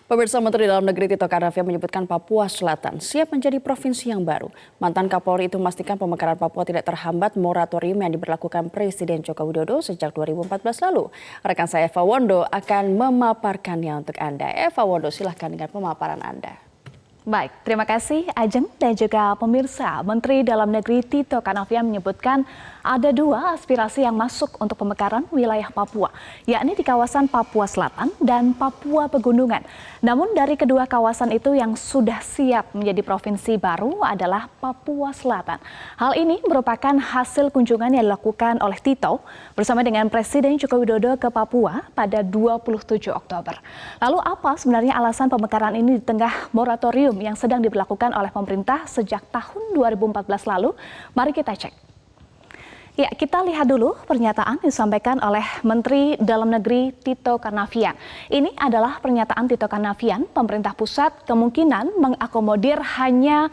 Pemirsa, Menteri Dalam Negeri Tito Karnavian menyebutkan Papua Selatan siap menjadi provinsi yang baru. Mantan Kapolri itu memastikan pemekaran Papua tidak terhambat moratorium yang diberlakukan Presiden Joko Widodo sejak 2014 lalu. Rekan saya Eva Wondo akan memaparkannya untuk Anda. Eva Wondo, silahkan dengan pemaparan Anda. Baik, terima kasih Ajeng dan juga pemirsa. Menteri Dalam Negeri Tito Karnavian menyebutkan ada dua aspirasi yang masuk untuk pemekaran wilayah Papua, yakni di kawasan Papua Selatan dan Papua Pegunungan. Namun dari kedua kawasan itu yang sudah siap menjadi provinsi baru adalah Papua Selatan. Hal ini merupakan hasil kunjungan yang dilakukan oleh Tito bersama dengan Presiden Joko Widodo ke Papua pada 27 Oktober. Lalu apa sebenarnya alasan pemekaran ini di tengah moratorium yang sedang diberlakukan oleh pemerintah sejak tahun 2014 lalu? Mari kita cek. Ya, kita lihat dulu pernyataan disampaikan oleh Menteri Dalam Negeri Tito Karnavian. Ini adalah pernyataan Tito Karnavian, pemerintah pusat kemungkinan mengakomodir hanya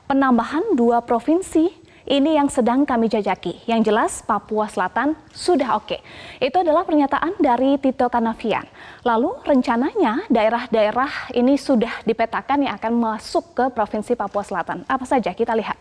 penambahan 2 provinsi. Ini yang sedang kami jajaki. Yang jelas Papua Selatan sudah oke. Itu adalah pernyataan dari Tito Karnavian. Lalu rencananya daerah-daerah ini sudah dipetakan yang akan masuk ke Provinsi Papua Selatan. Apa saja? Kita lihat.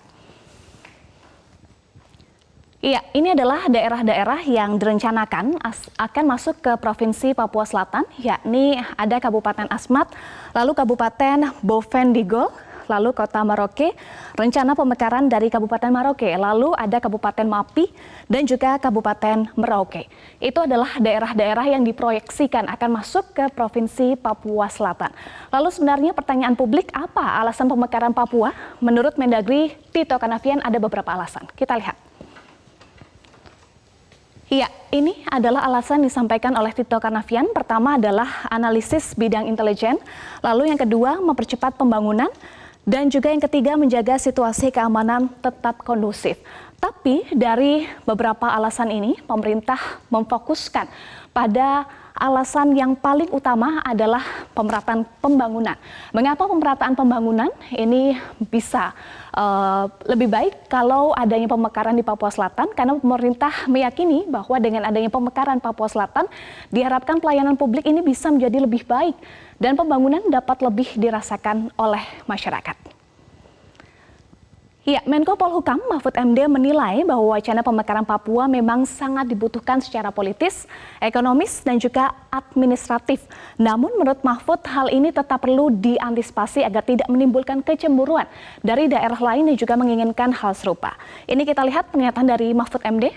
Iya, ini adalah daerah-daerah yang direncanakan akan masuk ke Provinsi Papua Selatan, yakni ada Kabupaten Asmat, lalu Kabupaten Bovendigol, lalu Kota Maroke, rencana pemekaran dari Kabupaten Maroke, lalu ada Kabupaten Mapi, dan juga Kabupaten Merauke. Itu adalah daerah-daerah yang diproyeksikan akan masuk ke Provinsi Papua Selatan. Lalu sebenarnya pertanyaan publik, apa alasan pemekaran Papua? Menurut Mendagri Tito Karnavian ada beberapa alasan. Kita lihat. Iya, ini adalah alasan disampaikan oleh Tito Karnavian. Pertama adalah analisis bidang intelijen, lalu yang kedua mempercepat pembangunan, dan juga yang ketiga menjaga situasi keamanan tetap kondusif. Tapi dari beberapa alasan ini, pemerintah memfokuskan pada alasan yang paling utama adalah pemerataan pembangunan. Mengapa pemerataan pembangunan ini bisa lebih baik kalau adanya pemekaran di Papua Selatan? Karena pemerintah meyakini bahwa dengan adanya pemekaran Papua Selatan, diharapkan pelayanan publik ini bisa menjadi lebih baik dan pembangunan dapat lebih dirasakan oleh masyarakat. Ya, Menko Polhukam Mahfud MD menilai bahwa wacana pemekaran Papua memang sangat dibutuhkan secara politis, ekonomis, dan juga administratif. Namun menurut Mahfud hal ini tetap perlu diantisipasi agar tidak menimbulkan kecemburuan dari daerah lain yang juga menginginkan hal serupa. Ini kita lihat pernyataan dari Mahfud MD.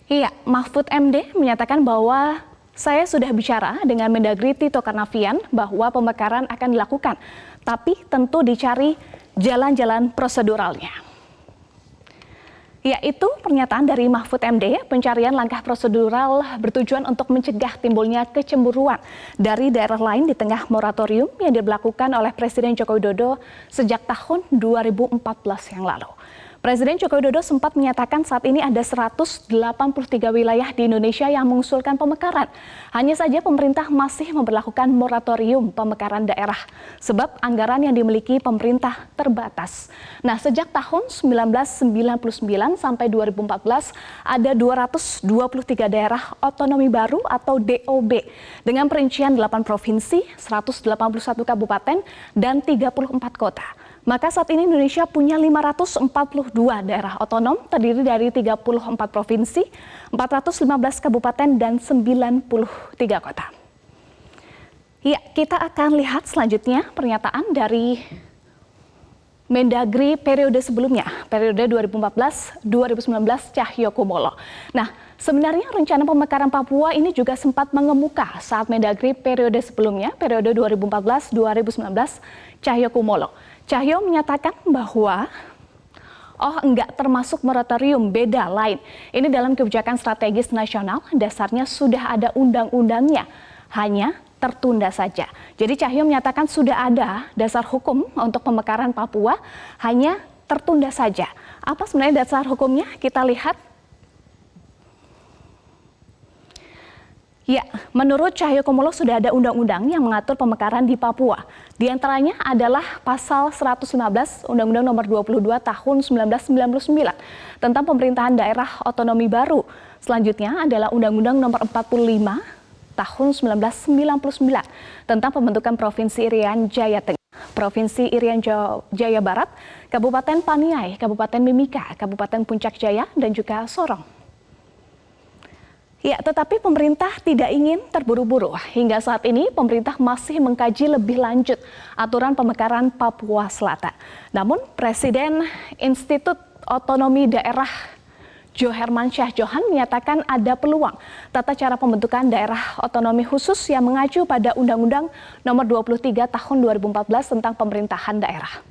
Iya, Mahfud MD menyatakan bahwa saya sudah bicara dengan Mendagri Tito Karnavian bahwa pemekaran akan dilakukan, tapi tentu dicari jalan-jalan proseduralnya. Yaitu pernyataan dari Mahfud MD, pencarian langkah prosedural bertujuan untuk mencegah timbulnya kecemburuan dari daerah lain di tengah moratorium yang diberlakukan oleh Presiden Joko Widodo sejak tahun 2014 yang lalu. Presiden Joko Widodo sempat menyatakan saat ini ada 183 wilayah di Indonesia yang mengusulkan pemekaran. Hanya saja pemerintah masih memberlakukan moratorium pemekaran daerah sebab anggaran yang dimiliki pemerintah terbatas. Nah, sejak tahun 1999 sampai 2014 ada 223 daerah otonomi baru atau DOB dengan perincian 8 provinsi, 181 kabupaten, dan 34 kota. Maka saat ini Indonesia punya 542 daerah otonom terdiri dari 34 provinsi, 415 kabupaten, dan 93 kota. Ya, kita akan lihat selanjutnya pernyataan dari Mendagri periode sebelumnya, periode 2014-2019 Cahyokumolo. Nah, sebenarnya rencana pemekaran Papua ini juga sempat mengemuka saat Mendagri periode sebelumnya, periode 2014-2019 Cahyokumolo. Cahyo menyatakan bahwa enggak termasuk moratorium, beda lain. Ini dalam kebijakan strategis nasional, dasarnya sudah ada undang-undangnya, hanya tertunda saja. Jadi Cahyo menyatakan sudah ada dasar hukum untuk pemekaran Papua, hanya tertunda saja. Apa sebenarnya dasar hukumnya? Kita lihat. Ya, menurut Cahyokumolo sudah ada undang-undang yang mengatur pemekaran di Papua. Di antaranya adalah pasal 115 Undang-Undang Nomor 22 Tahun 1999 tentang pemerintahan daerah otonomi baru. Selanjutnya adalah Undang-Undang Nomor 45 tahun 1999 tentang pembentukan Provinsi Irian Jaya Tengah, Provinsi Irian Jaya Barat, Kabupaten Paniai, Kabupaten Mimika, Kabupaten Puncak Jaya, dan juga Sorong. Ya, tetapi pemerintah tidak ingin terburu-buru. Hingga saat ini pemerintah masih mengkaji lebih lanjut aturan pemekaran Papua Selatan. Namun Presiden Institut Otonomi Daerah Johermansyah Johan menyatakan ada peluang tata cara pembentukan daerah otonomi khusus yang mengacu pada Undang-Undang Nomor 23 Tahun 2014 tentang pemerintahan daerah.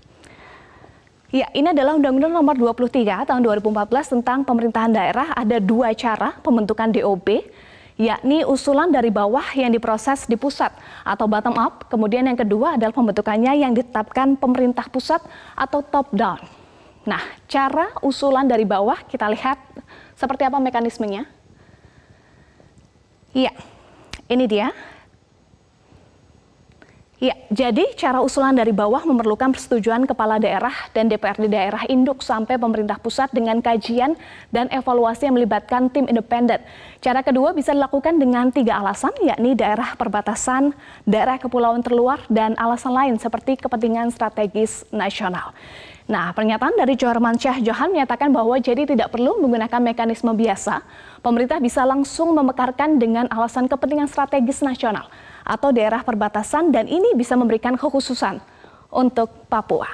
Ya, ini adalah Undang-Undang Nomor 23 Tahun 2014 tentang pemerintahan daerah. Ada dua cara pembentukan DOP, yakni usulan dari bawah yang diproses di pusat atau bottom up. Kemudian yang kedua adalah pembentukannya yang ditetapkan pemerintah pusat atau top down. Nah, cara usulan dari bawah kita lihat seperti apa mekanismenya. Ya, ini dia. Ya, jadi cara usulan dari bawah memerlukan persetujuan kepala daerah dan DPRD daerah induk sampai pemerintah pusat dengan kajian dan evaluasi yang melibatkan tim independen. Cara kedua bisa dilakukan dengan 3 alasan, yakni daerah perbatasan, daerah kepulauan terluar, dan alasan lain seperti kepentingan strategis nasional. Nah, pernyataan dari Johermansyah Johan menyatakan bahwa jadi tidak perlu menggunakan mekanisme biasa, pemerintah bisa langsung memekarkan dengan alasan kepentingan strategis nasional atau daerah perbatasan, dan ini bisa memberikan kekhususan untuk Papua.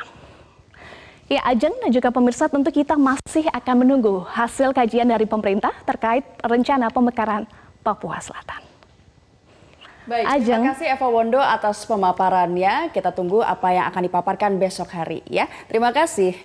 Ya, Ajeng dan juga pemirsa, tentu kita masih akan menunggu hasil kajian dari pemerintah terkait rencana pemekaran Papua Selatan. Baik, Ajeng. terima kasih Eva Wondo atas pemaparannya. Kita tunggu apa yang akan dipaparkan besok hari ya. Terima kasih.